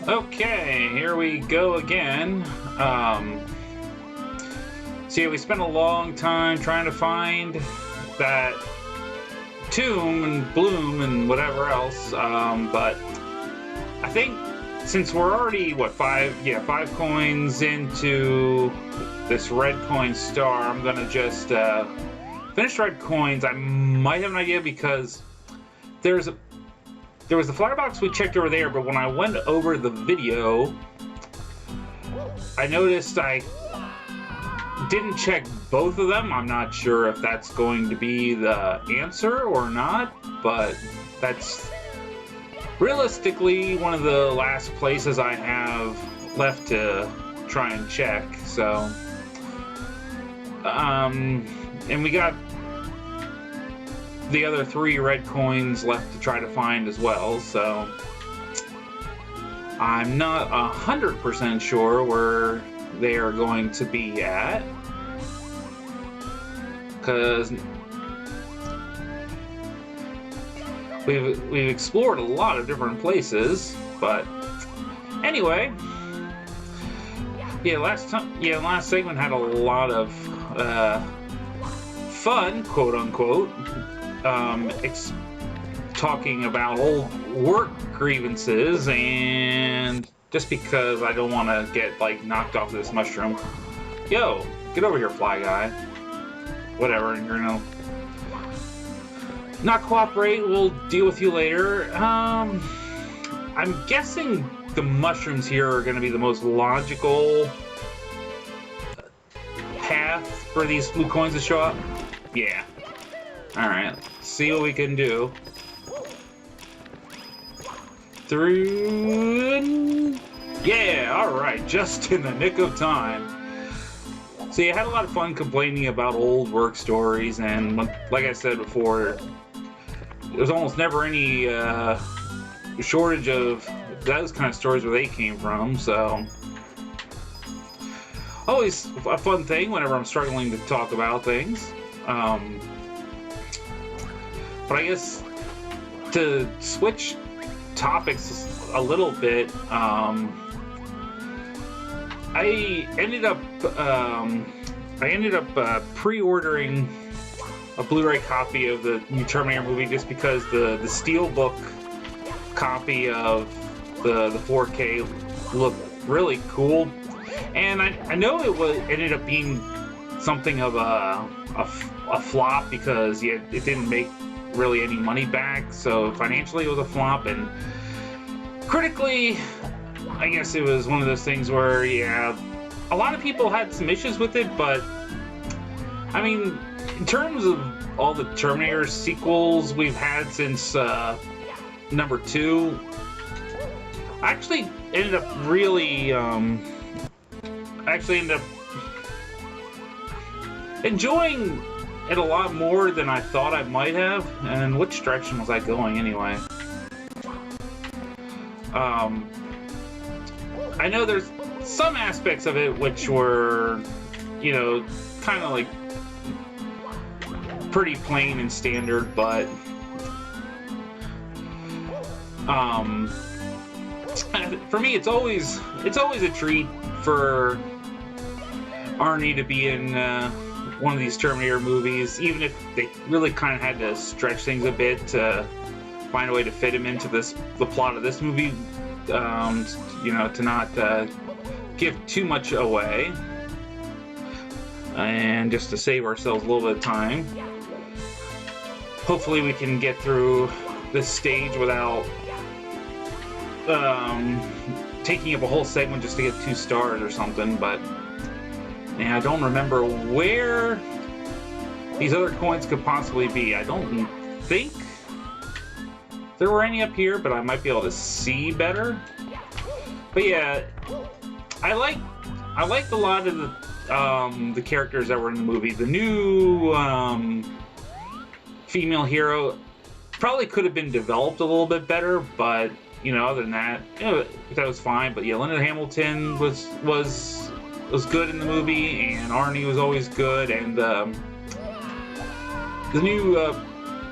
Okay, here we go again. So yeah, we spent a long time trying to find that tomb and bloom and whatever else, but I think since we're already, what, five coins into this red coin star, I'm gonna just finish red coins. I might have an idea because there was the flyer box we checked over there, but when I went over the video, I noticed I didn't check both of them. I'm not sure if that's going to be the answer or not, but that's realistically one of the last places I have left to try and check. So, and we got the other 3 red coins left to try to find as well, so I'm not 100% sure where they are going to be at, because we've explored a lot of different places. But anyway, last segment had a lot of fun, quote unquote, talking about old work grievances, and just because I don't want to get like knocked off this mushroom. Yo, get over here, fly guy. Whatever, you're gonna not cooperate, we'll deal with you later. I'm guessing the mushrooms here are gonna be the most logical path for these blue coins to show up. Yeah. Alright, see what we can do. Through... Yeah, alright, just in the nick of time. See, I had a lot of fun complaining about old work stories, and like I said before, there's almost never any shortage of those kind of stories where they came from, so... Always a fun thing whenever I'm struggling to talk about things. But I guess to switch topics a little bit, I ended up pre-ordering a Blu-ray copy of the new Terminator movie just because the Steelbook copy of the 4K looked really cool, and I know it ended up being something of a flop because it didn't make really any money back, so financially it was a flop, and critically I guess it was one of those things where a lot of people had some issues with it, but I mean, in terms of all the Terminator sequels we've had since number 2, I actually ended up enjoying it a lot more than I thought I might have. And which direction was I going anyway? I know there's some aspects of it which were, kind of like pretty plain and standard, but for me it's always a treat for Arnie to be in one of these Terminator movies, even if they really kind of had to stretch things a bit to find a way to fit him into the plot of this movie, to not give too much away, and just to save ourselves a little bit of time. Hopefully we can get through this stage without taking up a whole segment just to get 2 stars or something, but yeah, I don't remember where these other coins could possibly be. I don't think there were any up here, but I might be able to see better. But yeah, I liked a lot of the characters that were in the movie. The new female hero probably could have been developed a little bit better, but other than that, that was fine. But yeah, Linda Hamilton was good in the movie, and Arnie was always good, and the new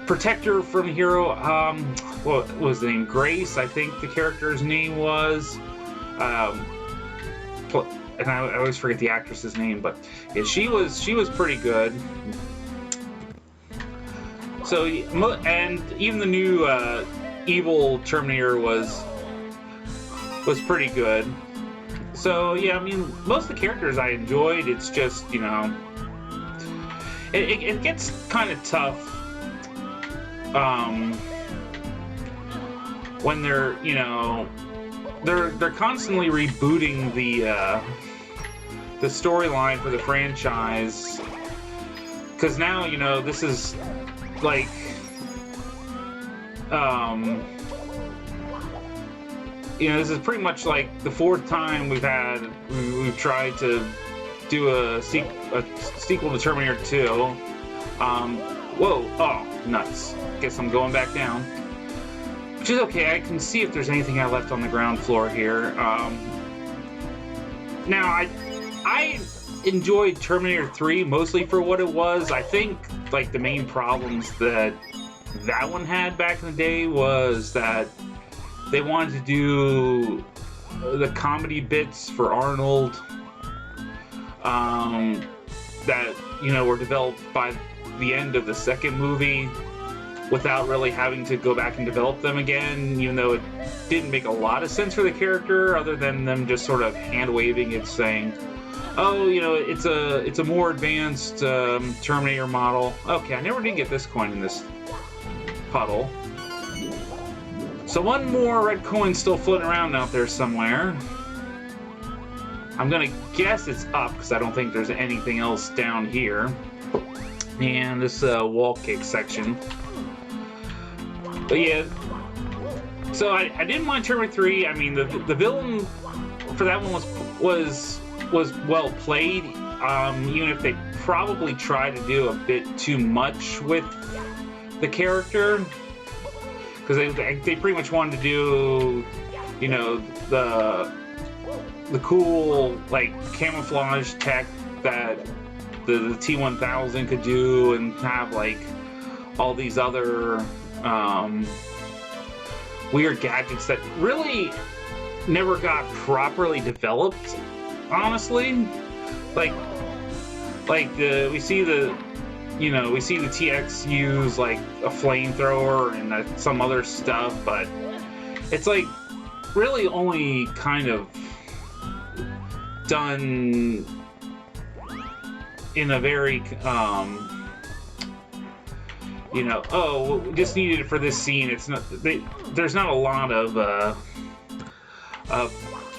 protector from Hero, what was the name? Grace, I think the character's name was. And I always forget the actress's name, but yeah, she was pretty good. So, and even the new evil Terminator was pretty good. So yeah, I mean, most of the characters I enjoyed. It's just, you know, it gets kind of tough when they're, you know, they're constantly rebooting the storyline for the franchise, because now, you know, this is like you know, this is pretty much like the fourth time we've tried to do a sequel to Terminator 2. Whoa, oh, nuts. Guess I'm going back down. Which is okay, I can see if there's anything I left on the ground floor here. Now, I enjoyed Terminator 3 mostly for what it was. I think, like, the main problems that one had back in the day was that they wanted to do the comedy bits for Arnold that, you know, were developed by the end of the second movie without really having to go back and develop them again, even though it didn't make a lot of sense for the character other than them just sort of hand-waving it, saying, oh, you know, it's a more advanced Terminator model. Okay, I never did get this coin in this puddle. So one more red coin still floating around out there somewhere. I'm gonna guess it's up because I don't think there's anything else down here. And this wall kick section. But yeah, so I didn't mind Terminator 3. I mean, the villain for that one was well played. Even if they probably tried to do a bit too much with the character, because they pretty much wanted to do, you know, the cool, like, camouflage tech that the T-1000 could do, and have, like, all these other weird gadgets that really never got properly developed, honestly. Like we see the TX use, like, a flamethrower and some other stuff, but it's, like, really only kind of done in a very, you know, oh, we just needed it for this scene. It's not, there's not a lot of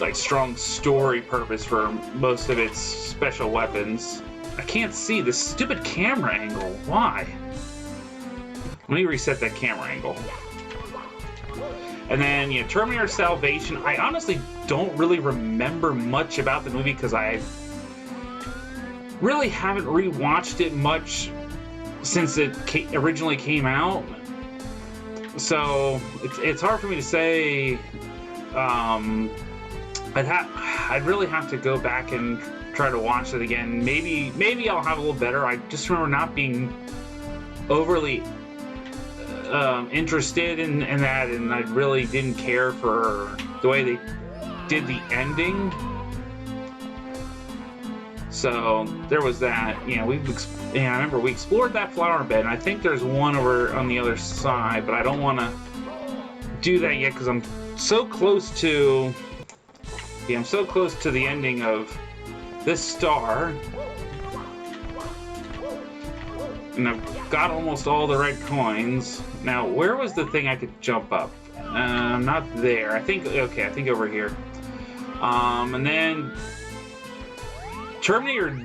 like, strong story purpose for most of its special weapons. I can't see this stupid camera angle. Why? Let me reset that camera angle. And then, you know, Terminator Salvation. I honestly don't really remember much about the movie because I really haven't rewatched it much since it originally came out. So it's hard for me to say. I'd really have to go back and try to watch it again. Maybe I'll have a little better. I just remember not being overly interested in that, and I really didn't care for the way they did the ending. So there was that. You know, I remember we explored that flower bed, and I think there's one over on the other side, but I don't want to do that yet because I'm so close to. Yeah, I'm so close to the ending of this star. And I've got almost all the red coins. Now, where was the thing I could jump up? Not there. I think over here. And then Terminator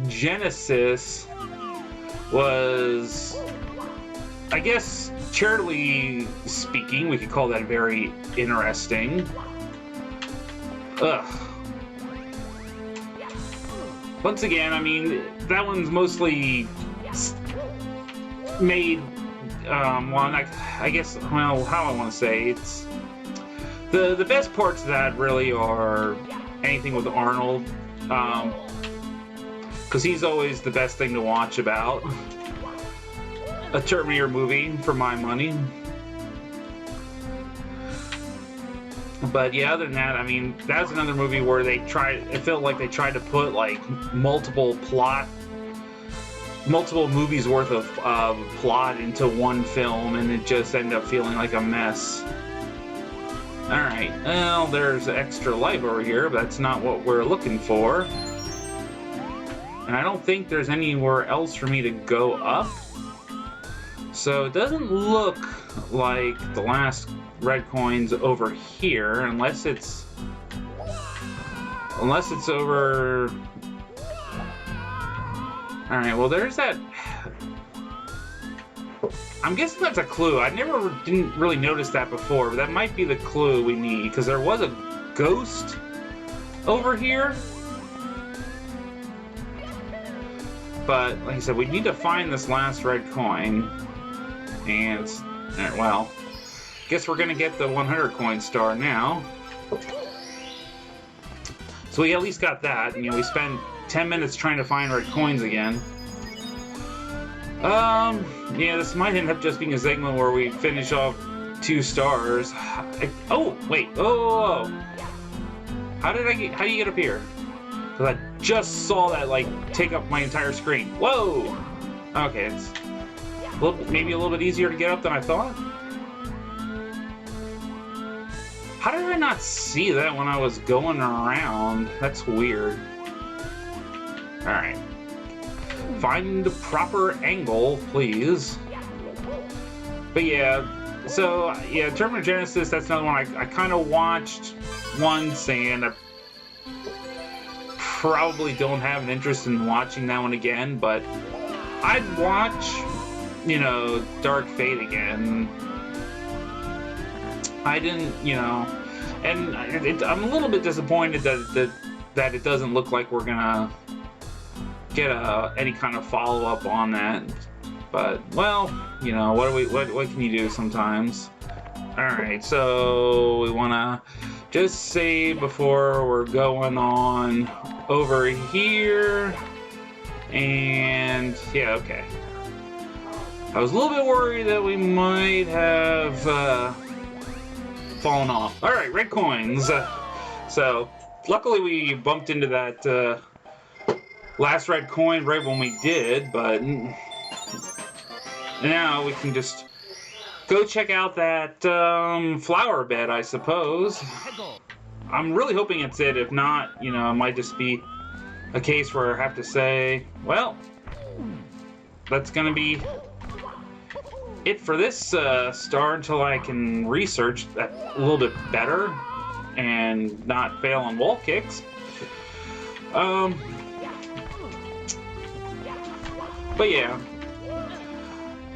Genesis was, I guess, charitably speaking, we could call that very interesting. Ugh. Once again, I mean, that one's mostly made, I guess, well, how I want to say, it's, the best parts of that really are anything with Arnold, because he's always the best thing to watch about a Terminator movie, for my money. But yeah, other than that, I mean, that's another movie where they tried. It felt like they tried to put like multiple movies worth of plot into one film, and it just ended up feeling like a mess. All right, well, there's extra life over here, but that's not what we're looking for. And I don't think there's anywhere else for me to go up. So it doesn't look like the last red coin's over here, unless it's over. All right, well, there's that. I'm guessing that's a clue. I didn't really notice that before, but that might be the clue we need, because there was a ghost over here. But like I said, we need to find this last red coin, and well, guess we're gonna get the 100 coin star now. So we at least got that. You know, we spent 10 minutes trying to find red coins again. Yeah, this might end up just being a segment where we finish off 2 stars. Oh, wait. Oh. How do you get up here? Because I just saw that, like, take up my entire screen. Whoa! Okay, it's maybe a little bit easier to get up than I thought. How did I not see that when I was going around? That's weird. Alright. Find the proper angle, please. But yeah, so yeah, Terminator Genesis, that's another one I kind of watched once, and I probably don't have an interest in watching that one again, but I'd watch, you know, Dark Fate again. I didn't, you know, and I'm a little bit disappointed that it doesn't look like we're gonna get any kind of follow-up on that. But, well, you know, what can you do sometimes? Alright, so we wanna just save before we're going on over here. And yeah, okay. I was a little bit worried that we might have fallen off. Alright, red coins. So, luckily we bumped into that last red coin right when we did, but now we can just go check out that flower bed, I suppose. I'm really hoping it's it. If not, you know, it might just be a case where I have to say, well, that's gonna be it for this star until I can research that a little bit better and not fail on wall kicks. But yeah,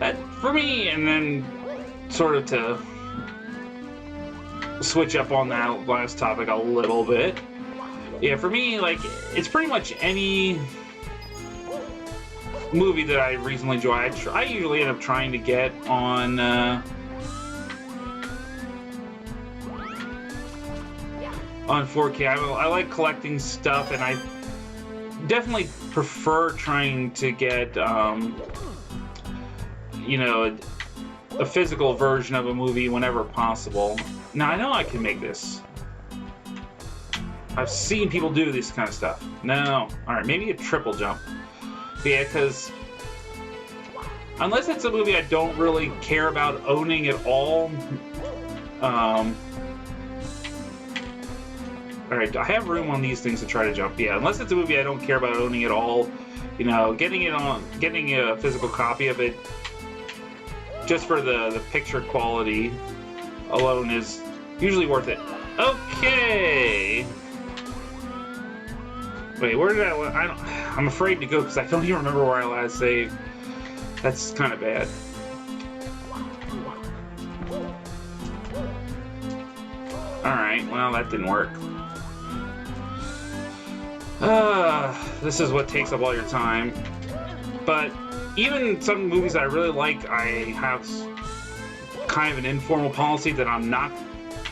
that for me, and then sort of to switch up on that last topic a little bit. Yeah, for me, like, it's pretty much any movie that I reasonably enjoy. I usually end up trying to get on on 4K. I like collecting stuff, and I definitely prefer trying to get you know, a physical version of a movie whenever possible. Now, I know I can make this. I've seen people do this kind of stuff. No. Alright, maybe a triple jump. Yeah, because unless it's a movie I don't really care about owning at all, alright, I have room on these things to try to jump. Yeah, unless it's a movie I don't care about owning at all, you know, getting a physical copy of it just for the picture quality alone is usually worth it. Okay. Wait, where did I'm afraid to go because I don't even remember where I last saved. That's kind of bad. Alright, well, that didn't work. This is what takes up all your time. But even some movies I really like, I have kind of an informal policy that I'm not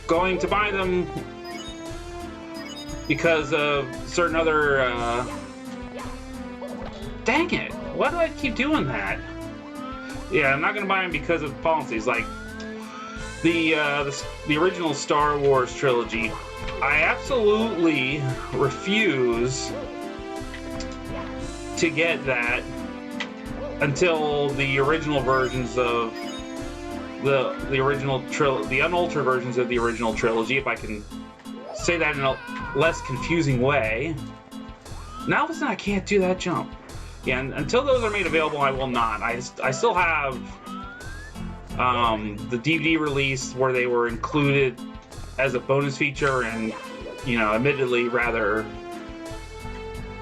going to buy them because of certain other, dang it, why do I keep doing that? Yeah, I'm not going to buy them because of policies. Like, the original Star Wars trilogy. I absolutely refuse to get that until the original versions of the unaltered versions of the original trilogy, if I can say that in a less confusing way. Now listen, I can't do that jump. Yeah, and until those are made available, I will not. I still have the DVD release where they were included as a bonus feature, and you know, admittedly rather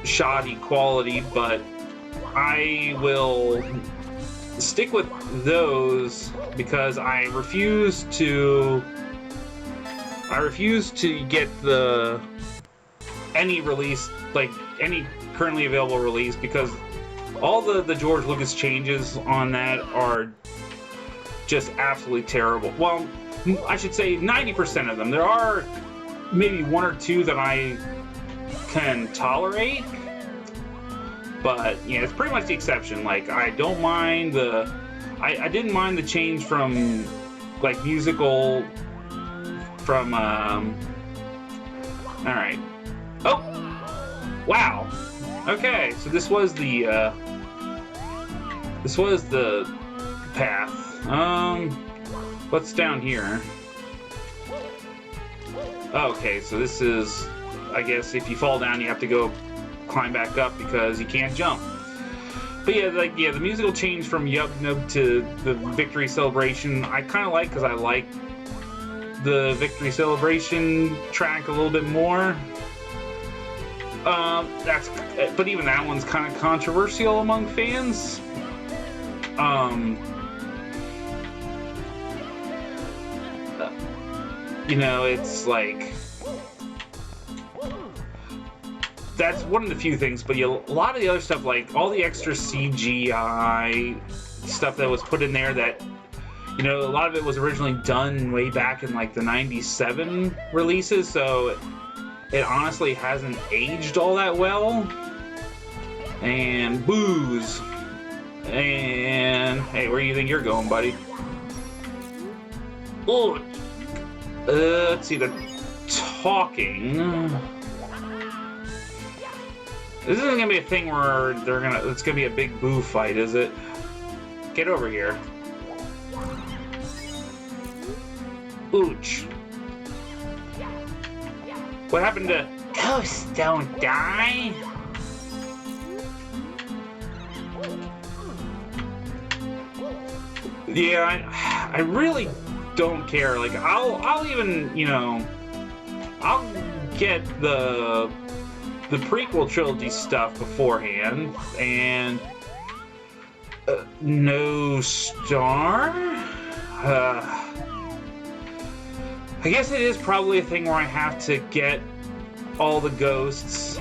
shoddy quality, but I will stick with those because I refuse to get any release, like any currently available release, because all the George Lucas changes on that are just absolutely terrible. Well, I should say 90% of them. There are maybe one or two that I can tolerate, but yeah, it's pretty much the exception. Like, I don't mind I didn't mind the change from like musical from alright. Oh! Wow! Okay, so this was the path. What's down here? Okay, so this is, I guess if you fall down you have to go climb back up because you can't jump. But yeah, the musical change from Yub Nub to the Victory Celebration I kind of like, because I like the Victory Celebration track a little bit more. But even that one's kind of controversial among fans. You know, it's like, that's one of the few things, but a lot of the other stuff, like all the extra CGI stuff that was put in there, that, you know, a lot of it was originally done way back in like the 97 releases, so it honestly hasn't aged all that well. And booze. And hey, where do you think you're going, buddy? Oh, let's see, the talking. This isn't gonna be a thing where it's gonna be a big boo fight, is it? Get over here. Ooch. What happened to ghosts don't die? Yeah, I really don't care. Like, I'll even, you know, I'll get the prequel trilogy stuff beforehand, and no star? I guess it is probably a thing where I have to get all the ghosts.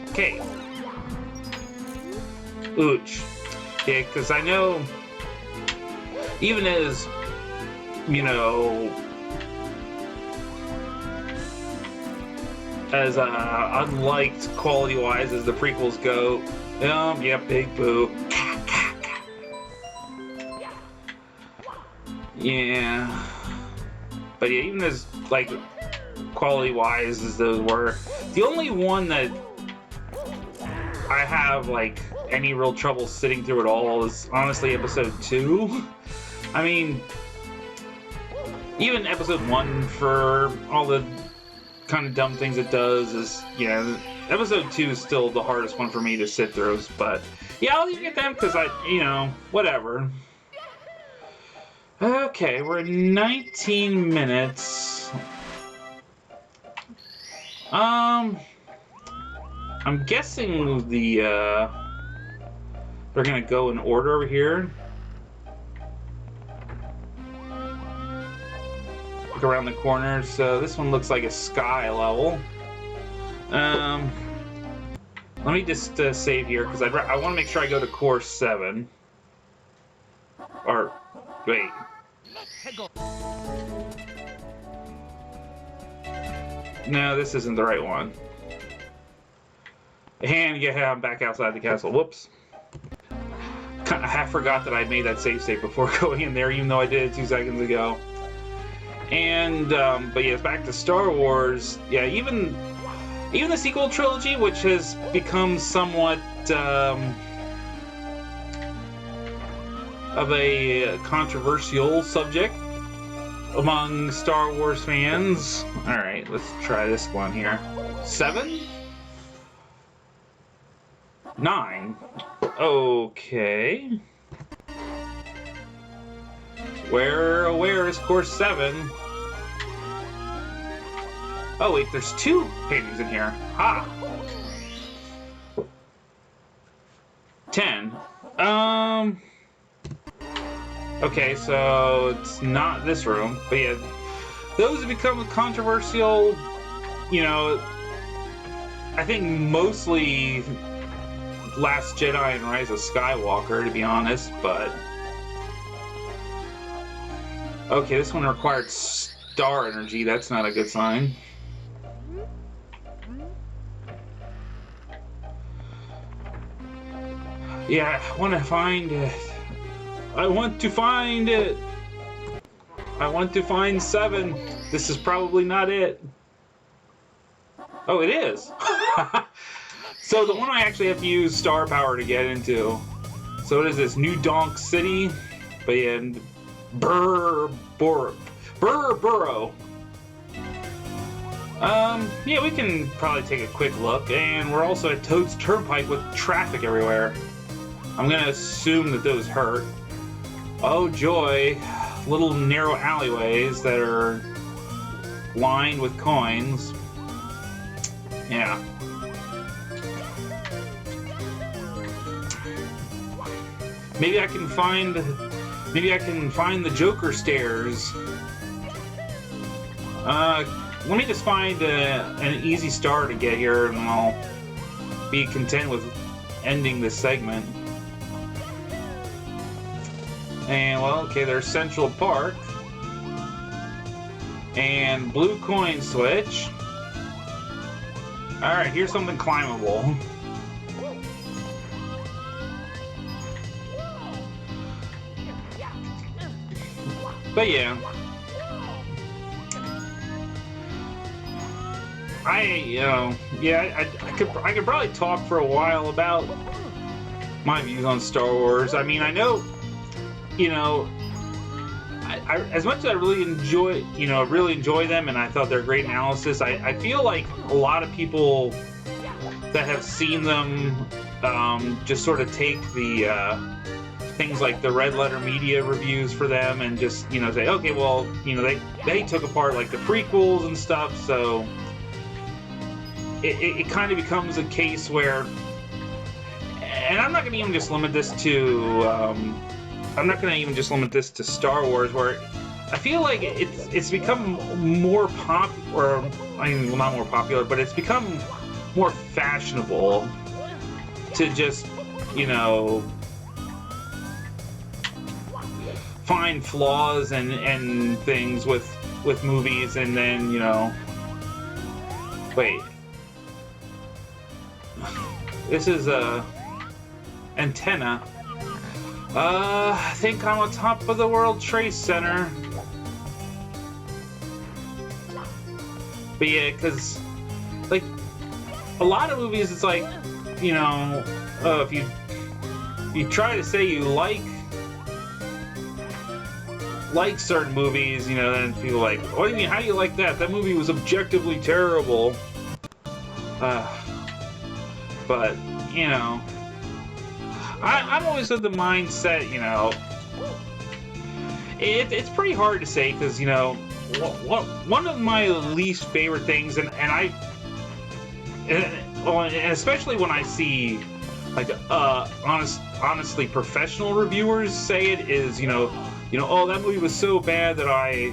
Okay. Ooch. Yeah, because I know, even as, you know, as unliked quality-wise as the prequels go, yeah, big boo. Yeah. But yeah, even as, like, quality-wise as those were, the only one that I have, like, any real trouble sitting through it all is honestly episode 2. I mean, even episode 1, for all the kind of dumb things it does, is, yeah, episode 2 is still the hardest one for me to sit through, but yeah, I'll even get them because you know, whatever. Okay, we're at 19 minutes. I'm guessing they're gonna go in order over here. Look around the corner. So this one looks like a sky level. Let me just save here because I want to make sure I go to course 7. Or wait. No, this isn't the right one. And yeah, I'm back outside the castle. Whoops. I forgot that I made that save state before going in there, even though I did it 2 seconds ago. And but yeah, back to Star Wars. Yeah, even the sequel trilogy, which has become somewhat of a controversial subject among Star Wars fans. All right, let's try this one here. 7? 9. Okay. Where is course 7? Oh wait, there's 2 paintings in here. Ha! 10. Okay, so it's not this room, but yeah, those have become controversial, you know, I think mostly Last Jedi and Rise of Skywalker, to be honest, but... Okay, this one required star energy, that's not a good sign. Yeah, I want to find it. I want to find it. I want to find 7. This is probably not it. Oh, it is. So the one I actually have to use star power to get into. So what is this? New Donk City? But yeah, Burrow. Yeah, we can probably take a quick look. And we're also at Toad's Turnpike with traffic everywhere. I'm gonna assume that those hurt. Oh joy, little narrow alleyways that are lined with coins. Yeah. Maybe I can find the Joker stairs. Let me just find an easy star to get here, and I'll be content with ending this segment. And, well, okay, there's Central Park. And blue coin switch. Alright, here's something climbable. But yeah. I could probably talk for a while about my views on Star Wars. I mean, I know, you know, I as much as I really enjoy them, and I thought they're great analysis, I feel like a lot of people that have seen them just sort of take the things like the red letter media reviews for them and just, you know, say, okay, well, you know, they took apart like the prequels and stuff, so it kind of becomes a case where, and I'm not going to even just limit this to Star Wars, where I feel like it's become more popular, I mean, well, not more popular, but it's become more fashionable to just, you know, find flaws and things with movies, and then, you know, wait, this is a antenna. I think I'm on top of the World Trade Center. But yeah, because, like, a lot of movies, it's like, you know, if you try to say you like certain movies, you know, then people are like, what do you mean, how do you like that? That movie was objectively terrible. But, you know, I'm always of the mindset, you know, it's pretty hard to say, because, you know, one of my least favorite things, and especially when I see, like, honestly professional reviewers say it, is, you know, oh, that movie was so bad that I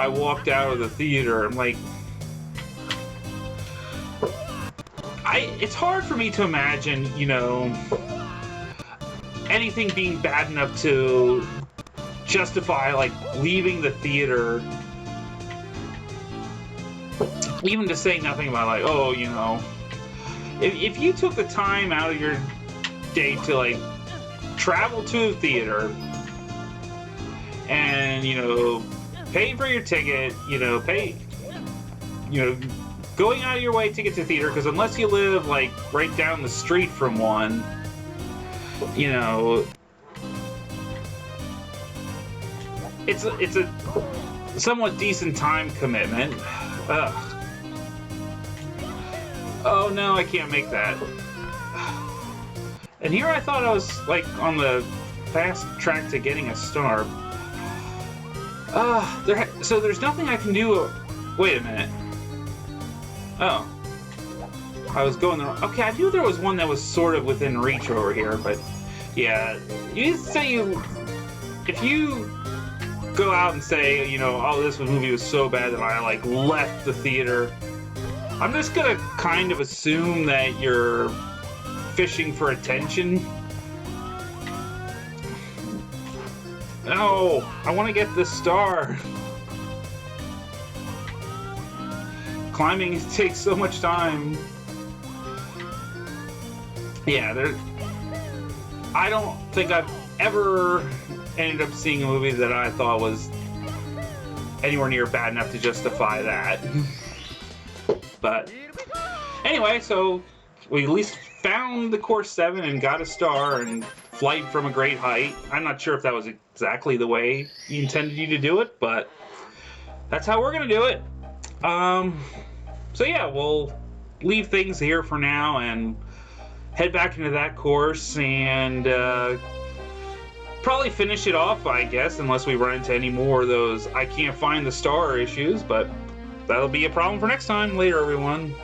walked out of the theater. I'm like, it's hard for me to imagine, you know, anything being bad enough to justify, like, leaving the theater, even to say nothing about, like, oh, you know, if you took the time out of your day to, like, travel to a theater and, you know, pay for your ticket, you know, going out of your way to get to theater, because unless you live, like, right down the street from one, you know, it's a somewhat decent time commitment. Ugh. Oh no, I can't make that. And here I thought I was, like, on the fast track to getting a star. So there's nothing I can do. Wait a minute. Oh. I was going the wrong... Okay, I knew there was one that was sort of within reach over here, but... Yeah, you say if you go out and say, you know, oh, this movie was so bad that I, like, left the theater, I'm just gonna kind of assume that you're fishing for attention. No, I want to get this star. Climbing takes so much time. Yeah, I don't think I've ever ended up seeing a movie that I thought was anywhere near bad enough to justify that. But anyway, so we at least found the Course 7 and got a star and flight from a great height. I'm not sure if that was exactly the way he intended you to do it, but that's how we're going to do it. So yeah, we'll leave things here for now and head back into that course and probably finish it off, I guess, unless we run into any more of those I can't find the star issues, but that'll be a problem for next time. Later, everyone.